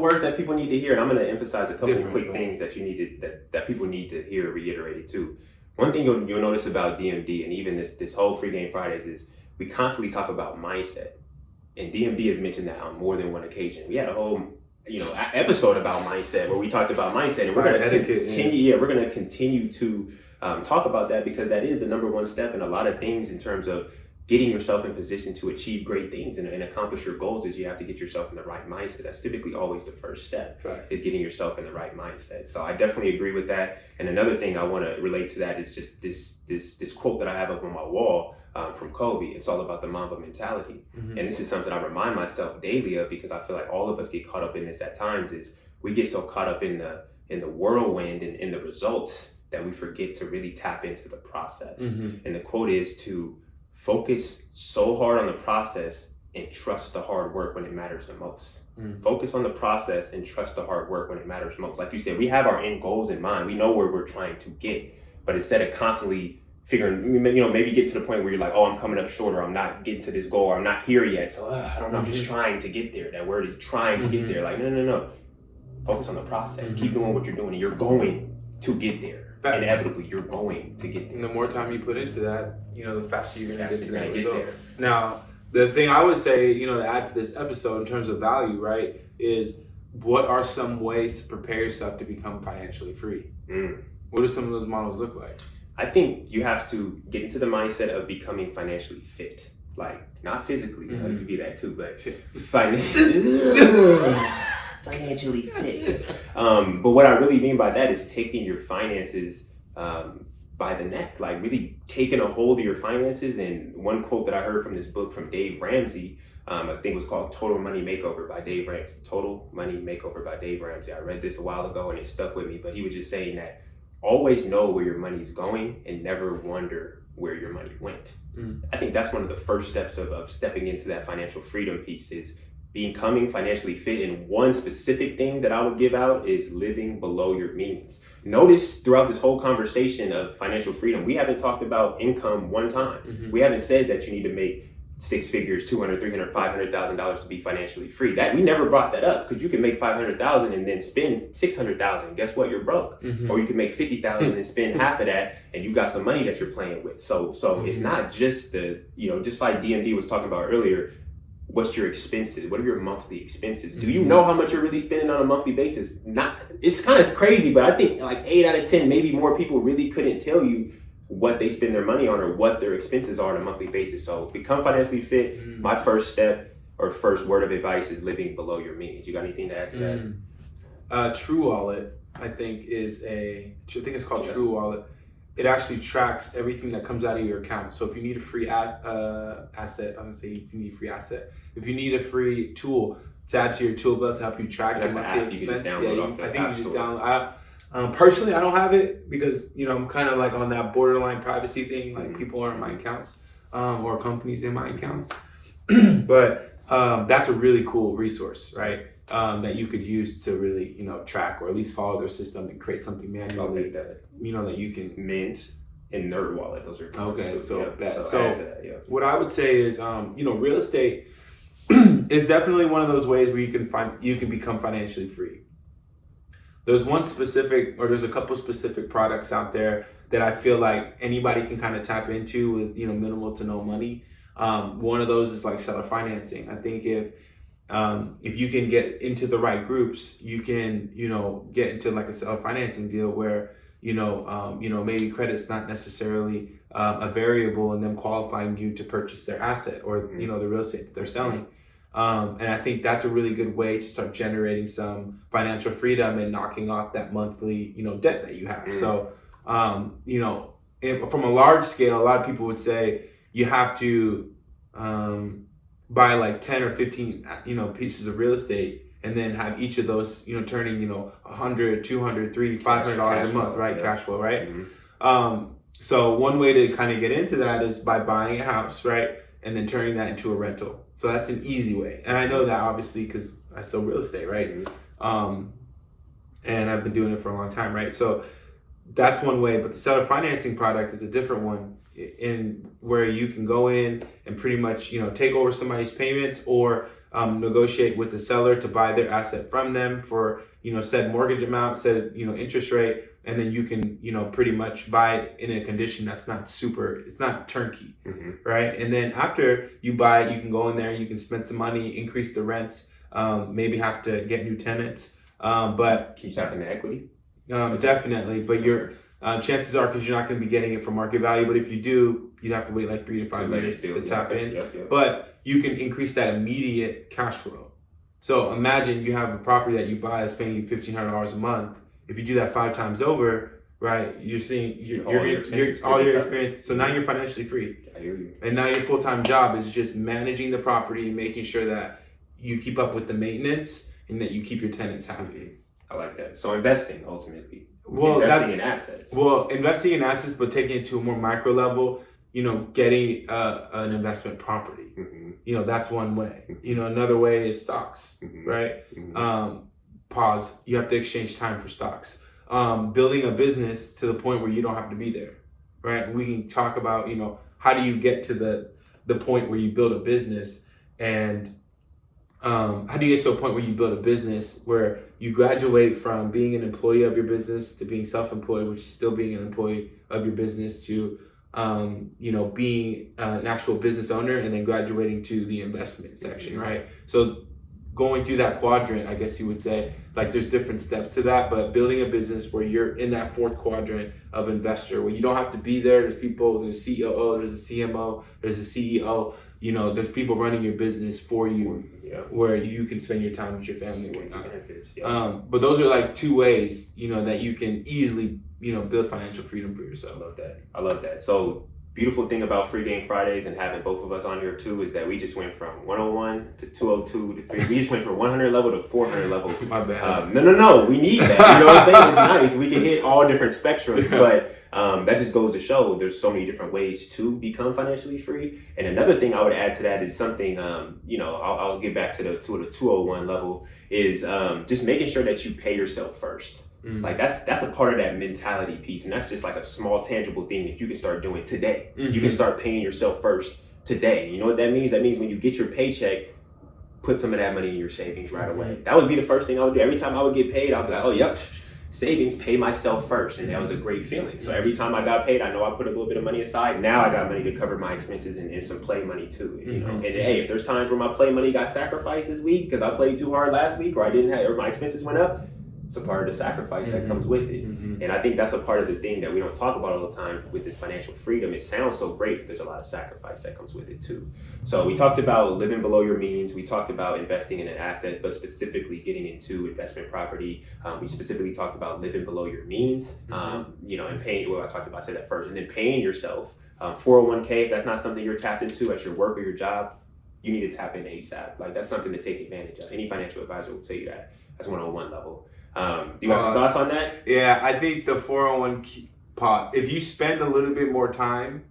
couple words that people need to hear, and I'm going to emphasize a couple Different, quick right. things that you need that people need to hear reiterated too. One thing you'll notice about DMD and even this whole Free Game Fridays is we constantly talk about mindset, and DMD has mentioned that on more than one occasion. We had a whole episode about mindset where we talked about mindset, and we're going to continue. Yeah, we're going to continue to talk about that because that is the number one step in a lot of things in terms of getting yourself in position to achieve great things and accomplish your goals. Is you have to get yourself in the right mindset. That's typically always the first step. Right. Is getting yourself in the right mindset. So I definitely agree with that. And another thing I want to relate to that is just this quote that I have up on my wall from Kobe. It's all about the Mamba mentality. Mm-hmm. And this is something I remind myself daily of because I feel like all of us get caught up in this at times. Is we get so caught up in the whirlwind and in the results that we forget to really tap into the process. Mm-hmm. And the quote is to focus so hard on the process and trust the hard work when it matters the most. Mm. Focus on the process and trust the hard work when it matters most. Like you said, we have our end goals in mind. We know where we're trying to get, but instead of constantly figuring, maybe get to the point where you're like, oh, I'm coming up short, or I'm not getting to this goal, or I'm not here yet. So I don't know, I'm just trying to get there. That word is trying to get there. Like, no. Focus on the process. Keep doing what you're doing and you're going to get there. Inevitably, you're going to get there. And the more time you put into that, the faster you're going to get to that result. There. Now, the thing I would say, to add to this episode in terms of value, right, is what are some ways to prepare yourself to become financially free? Mm. What do some of those models look like? I think you have to get into the mindset of becoming financially fit. Like, not physically, you can be that too, but financially fit. But what I really mean by that is taking your finances by the neck, like really taking a hold of your finances. And one quote that I heard from this book from Dave Ramsey, I think it was called Total Money Makeover by Dave Ramsey. Total Money Makeover by Dave Ramsey. I read this a while ago and it stuck with me, but he was just saying that always know where your money's going and never wonder where your money went. I think that's one of the first steps of stepping into that financial freedom piece is becoming financially fit. And one specific thing that I would give out is living below your means. Notice throughout this whole conversation of financial freedom, we haven't talked about income one time. Mm-hmm. We haven't said that you need to make six figures, $200,000, $300,000, $500,000 to be financially free. That we never brought that up because you can make $500,000 and then spend $600,000. Guess what? You're broke. Mm-hmm. Or you can make $50,000 and spend half of that, and you got some money that you're playing with. So it's not just just like DMD was talking about earlier. What's your expenses? What are your monthly expenses? Do you know how much you're really spending on a monthly basis? It's kind of crazy, but I think like 8 out of 10, maybe more people really couldn't tell you what they spend their money on or what their expenses are on a monthly basis. So become financially fit. My first step or first word of advice is living below your means. You got anything to add to that? True Wallet, I think it's called True Wallet. It actually tracks everything that comes out of your account. So if you need a free asset, I'm gonna say if you need a free asset, if you need a free tool to add to your tool belt to help you track your monthly expense, you can just download off the App Store. Personally, I don't have it because I'm kind of like on that borderline privacy thing. Like people aren't my accounts or companies in my accounts, but that's a really cool resource, right? That you could use to really track or at least follow their system and create something manually that you can. Mint and Nerd Wallet, those are okay. So add to that, yeah. What I would say is real estate is definitely one of those ways where you can become financially free. There's there's a couple specific products out there that I feel like anybody can kind of tap into with minimal to no money. One of those is like seller financing. I think if you can get into the right groups, you can get into like a seller financing deal where maybe credit's not necessarily a variable in them qualifying you to purchase their asset or the real estate that they're selling. And I think that's a really good way to start generating some financial freedom and knocking off that monthly, debt that you have. So, from a large scale, a lot of people would say you have to buy like 10 or 15, pieces of real estate and then have each of those, turning, $100, $200, $300, $500 a month, right? Yeah. Cash flow, right? Mm-hmm. So one way to kind of get into that is by buying a house, right? And then turning that into a rental. So that's an easy way. And I know that obviously because I sell real estate, right? And I've been doing it for a long time, right? So that's one way, but the seller financing product is a different one in where you can go in and pretty much, take over somebody's payments or negotiate with the seller to buy their asset from them for, said mortgage amount, said, interest rate. And then you can, pretty much buy it in a condition that's it's not turnkey, right? And then after you buy it, you can go in there, you can spend some money, increase the rents, maybe have to get new tenants. But can you tap into equity? Definitely. But your chances are, because you're not going to be getting it for market value, but if you do, you'd have to wait like 3 to 5 years to tap in. Yep. But you can increase that immediate cash flow. So imagine you have a property that you buy that's paying you $1,500 a month. If you do that 5 times over, right, you're seeing all your experience. So now you're financially free. I hear you. And now your full-time job is just managing the property and making sure that you keep up with the maintenance and that you keep your tenants happy. I like that. So investing, ultimately. Well, investing in assets. Well, investing in assets, but taking it to a more micro level, getting an investment property. That's one way. Another way is stocks, right? Pause. You have to exchange time for stocks. Building a business to the point where you don't have to be there, right? We can talk about, how do you get to the point where you build a business, and how do you get to a point where you build a business where you graduate from being an employee of your business to being self-employed, which is still being an employee of your business, to being an actual business owner, and then graduating to the investment section, right? So going through that quadrant, I guess you would say, like, there's different steps to that, but building a business where you're in that 4th quadrant of investor, where you don't have to be there. There's people, there's a COO, there's a CMO, there's a CEO, there's people running your business for you, where you can spend your time with your family and whatnot. But those are like 2 ways, that you can easily, build financial freedom for yourself. I love that. So beautiful thing about Free Game Fridays and having both of us on here too is that we just went from 101 to 202 to 3. We just went from 100 level to 400 level. My bad. No. We need that. You know what I'm saying? It's nice. We can hit all different spectrums, but that just goes to show there's so many different ways to become financially free. And another thing I would add to that is something, I'll get back to the 201 level is just making sure that you pay yourself first. Like that's a part of that mentality piece, and that's just like a small tangible thing that you can start doing today. You can start paying yourself first today. You know what that means? That means when you get your paycheck, put some of that money in your savings right away. That would be the first thing I would do. Every time I would get paid, I'd be like, oh, yep, savings, pay myself first. And that was a great feeling. So every time I got paid, I know I put a little bit of money aside. Now I got money to cover my expenses and some play money too. And hey, if there's times where my play money got sacrificed this week because I played too hard last week, or or my expenses went up, it's a part of the sacrifice that comes with it. And I think that's a part of the thing that we don't talk about all the time with this financial freedom. It sounds so great, but there's a lot of sacrifice that comes with it too. So we talked about living below your means. We talked about investing in an asset, but specifically getting into investment property. We specifically talked about living below your means, and paying, I said that first, and then paying yourself. 401k, if that's not something you're tapped into at your work or your job, you need to tap in ASAP. Like, that's something to take advantage of. Any financial advisor will tell you that. That's 101 level. You got some thoughts on that? Yeah, I think the 401 pot, if you spend a little bit more time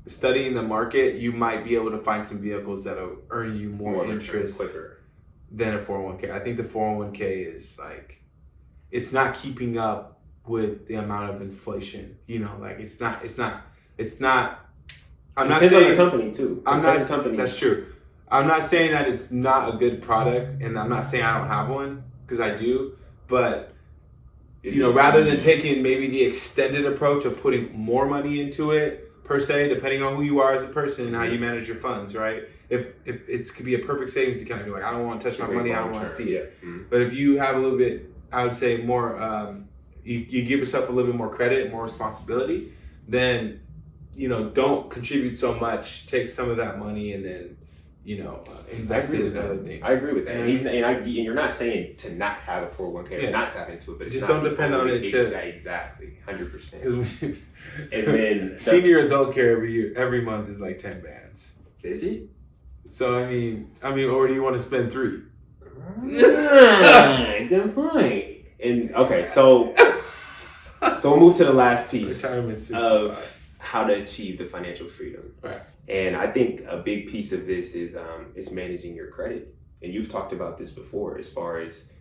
studying the market, you might be able to find some vehicles that'll earn you more interest quicker than a 401k. I think the 401k is like, it's not keeping up with the amount of inflation. It's not. I'm not saying on the company too. That's true. I'm not saying that it's not a good product, and I'm not saying I don't have one, because I do, but rather than taking maybe the extended approach of putting more money into it per se, depending on who you are as a person and how you manage your funds, right? If it could be a perfect savings account, you're like, I don't want to touch my money, I don't want to see it. But if you have a little bit, I would say more, you give yourself a little bit more credit, more responsibility, then don't contribute so much. Take some of that money and then invest it in other things. I agree with that. And you're not saying to not have a 401k or not tap into it, but just don't depend on it. Exactly, 100%. And then senior adult care every month is like 10 bands. Is it? So I mean, or do you want to spend 3? Good point. And okay, so we'll move to the last piece of how to achieve the financial freedom. Right. And I think a big piece of this is managing your credit. And you've talked about this before as far as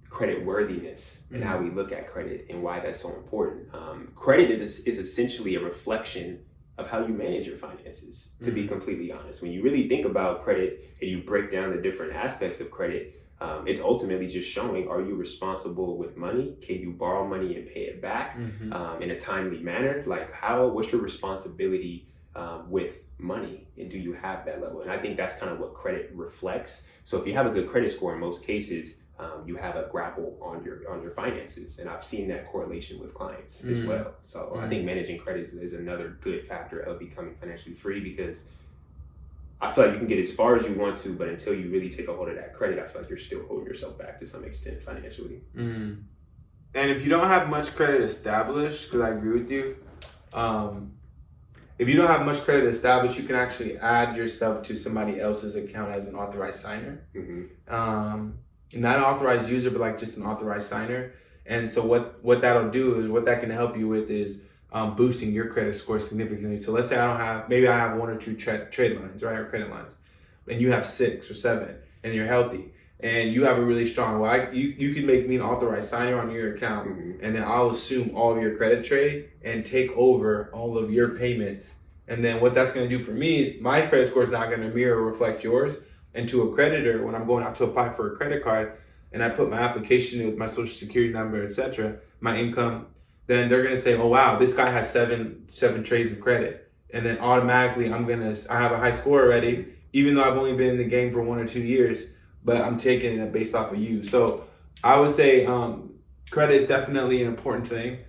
credit worthiness and how we look at credit and why that's so important. Credit is essentially a reflection of how you manage your finances, to be completely honest. When you really think about credit and you break down the different aspects of credit, it's ultimately just showing, are you responsible with money? Can you borrow money and pay it back in a timely manner? Like what's your responsibility with money, and do you have that level? And I think that's kind of what credit reflects. So if you have a good credit score, in most cases, you have a grapple on your finances, and I've seen that correlation with clients as well. So I think managing credit is another good factor of becoming financially free, because I feel like you can get as far as you want to, but until you really take a hold of that credit, I feel like you're still holding yourself back to some extent financially. And if you don't have much credit established, because I agree with you, if you don't have much credit established, you can actually add yourself to somebody else's account as an authorized signer. Not an authorized user, but like just an authorized signer. And so what that'll do is, what that can help you with is boosting your credit score significantly. So let's say maybe I have one or two trade lines, right, or credit lines, and you have 6 or 7, and you're healthy, and you have a really strong, you can make me an authorized signer on your account, and then I'll assume all of your credit trade and take over all of your payments. And then what that's going to do for me is my credit score is not going to mirror or reflect yours. And to a creditor, when I'm going out to apply for a credit card, and I put my application in with my social security number, etc., my income, then they're gonna say, "Oh wow, this guy has seven trades of credit," and then automatically I have a high score already, even though I've only been in the game for 1 or 2 years, but I'm taking it based off of you. So I would say credit is definitely an important thing,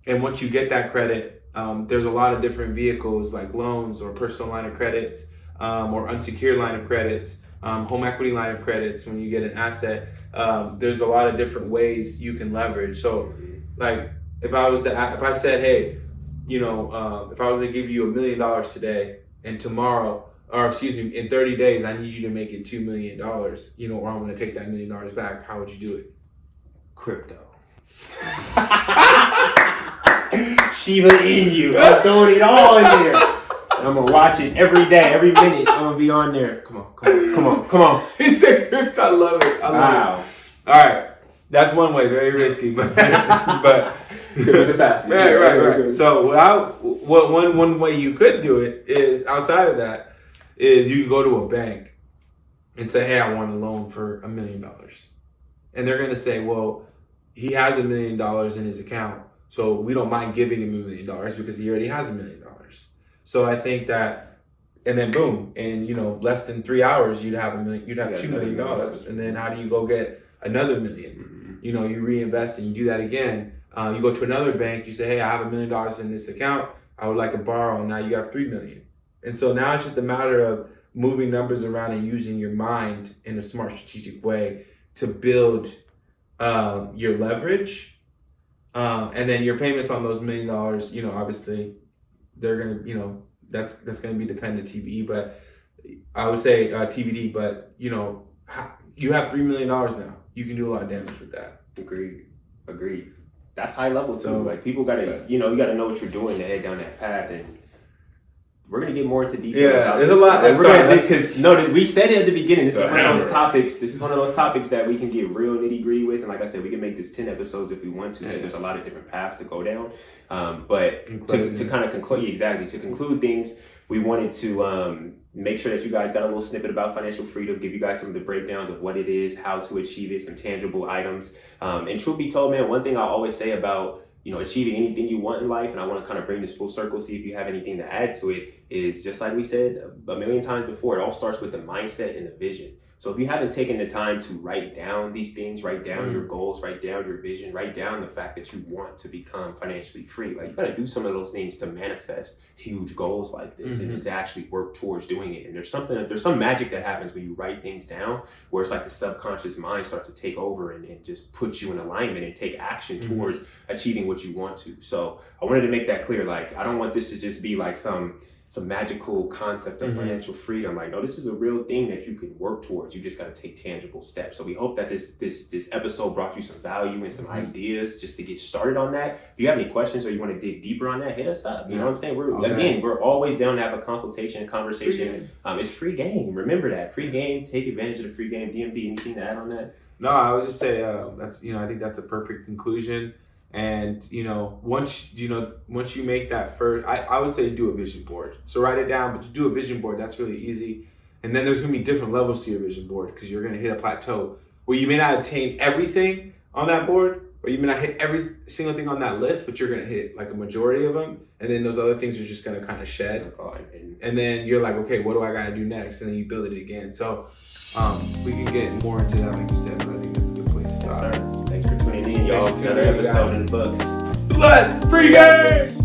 and once you get that credit, there's a lot of different vehicles like loans or personal line of credits, or unsecured line of credits. Home equity line of credits when you get an asset. There's a lot of different ways you can leverage. So like if I said, hey, if I was to give you $1 million today, and tomorrow, or excuse me, in 30 days, I need you to make it $2 million, or I'm going to take that $1 million back, how would you do it? Crypto. Shiba Inu. I'm throwing it all in there. I'm gonna watch it every day, every minute. I'm gonna be on there. Come on. He said crypto. I love it. Wow. All right, that's one way. Very risky, but the fastest. Right. So one way you could do it is, outside of that, is you go to a bank and say, hey, I want a loan for $1 million, and they're gonna say, well, he has $1 million in his account, so we don't mind giving him $1 million because he already has $1 million. So I think that, and then boom, in less than 3 hours, you'd have $2 million. And then how do you go get another $1 million? You reinvest and you do that again. You go to another bank, you say, hey, I have $1 million in this account, I would like to borrow, and now you have $3 million. And so now it's just a matter of moving numbers around and using your mind in a smart, strategic way to build your leverage. And then your payments on those $1 million, obviously, they're gonna, that's gonna be dependent TBE, but I would say TBD. But you have $3 million now. You can do a lot of damage with that. Agreed. That's high level too. Like people gotta, you gotta know what you're doing to head down that path, and we're gonna get more into detail. Yeah, there's a lot. Because we said it at the beginning. This is one of those topics. This is one of those topics that we can get real nitty gritty with, and like I said, we can make this 10 episodes if we want to, because there's a lot of different paths to go down. But to kind of conclude things, we wanted to make sure that you guys got a little snippet about financial freedom, give you guys some of the breakdowns of what it is, how to achieve it, some tangible items. And truth be told, man, one thing I always say about achieving anything you want in life, and I want to kind of bring this full circle, see if you have anything to add to it, is just like we said a million times before, it all starts with the mindset and the vision. So if you haven't taken the time to write down these things, write down your goals, write down your vision, write down the fact that you want to become financially free, like you got to do some of those things to manifest huge goals like this and to actually work towards doing it. And there's some magic that happens when you write things down, where it's like the subconscious mind starts to take over and just put you in alignment and take action towards achieving what you want to. So I wanted to make that clear. Like, I don't want this to just be like some magical concept of financial freedom. Like, no, this is a real thing that you can work towards. You just got to take tangible steps. So we hope that this episode brought you some value and some ideas just to get started on that. If you have any questions or you want to dig deeper on that, hit us up. You know what I'm saying? We're always down to have a consultation, conversation. It's free game. Remember that. Free game. Take advantage of the free game. DMD, anything to add on that? No, I would just say that's I think that's a perfect conclusion. And once you make that first, I would say do a vision board. So write it down, but you do a vision board. That's really easy. And then there's gonna be different levels to your vision board because you're gonna hit a plateau where you may not attain everything on that board, or you may not hit every single thing on that list, but you're gonna hit like a majority of them, and then those other things are just gonna kind of shed. And then you're like, okay, what do I gotta do next? And then you build it again. So we can get more into that, like you said, but I think that's a good place to start. Yes, sir. Thanks for tuning in, y'all. Another episode in the books. Bless free game.